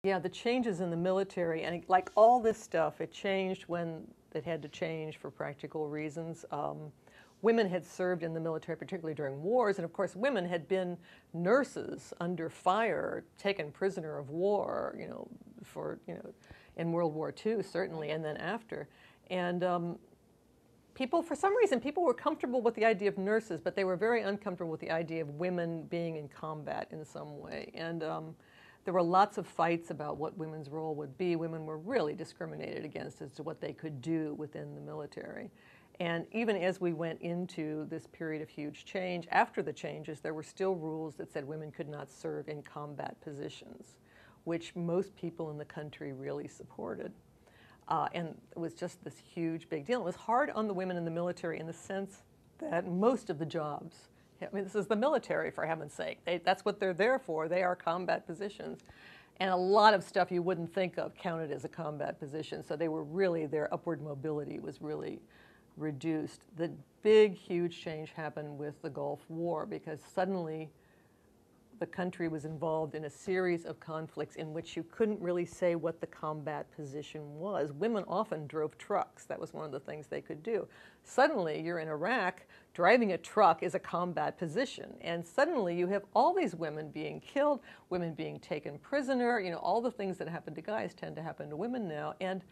Yeah, the changes in the military, and like all this stuff, it changed when it had to change for practical reasons. Women had served in the military, particularly during wars, and of course women had been nurses under fire, taken prisoner of war, in World War II certainly, and then after. And people, for some reason, people were comfortable with the idea of nurses, but they were very uncomfortable with the idea of women being in combat in some way. And there were lots of fights about what women's role would be. Women were really discriminated against as to what they could do within the military. And even as we went into this period of huge change, after the changes, there were still rules that said women could not serve in combat positions, which most people in the country really supported. And it was just this huge big deal. It was hard on the women in the military in the sense that most of the jobs, I mean, this is the military, for heaven's sake. That's what they're there for. They are combat positions. And a lot of stuff you wouldn't think of counted as a combat position. So they were really, their upward mobility was really reduced. The big, huge change happened with the Gulf War because suddenly the country was involved in a series of conflicts in which you couldn't really say what the combat position was. Women often drove trucks. That was one of the things they could do. Suddenly, you're in Iraq, driving a truck is a combat position. And suddenly you have all these women being killed, women being taken prisoner, all the things that happen to guys tend to happen to women now. And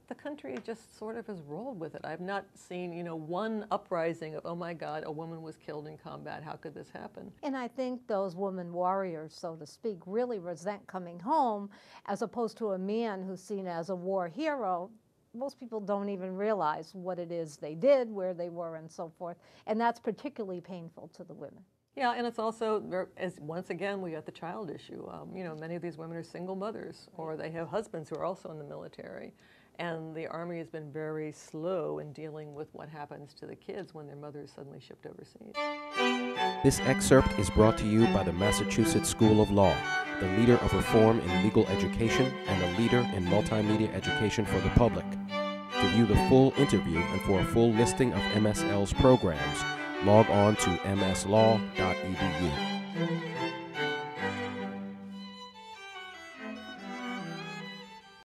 the country just sort of has rolled with it. I've not seen, one uprising of, oh my God, a woman was killed in combat. How could this happen? And I think those women warriors, so to speak, really resent coming home as opposed to a man who's seen as a war hero. Most people don't even realize what it is they did, where they were, and so forth. And that's particularly painful to the women. Yeah, and it's also, once again, we got the child issue. Many of these women are single mothers, or they have husbands who are also in the military. And the Army has been very slow in dealing with what happens to the kids when their mother is suddenly shipped overseas. This excerpt is brought to you by the Massachusetts School of Law, the leader of reform in legal education and a leader in multimedia education for the public. To view the full interview and for a full listing of MSL's programs, log on to mslaw.edu.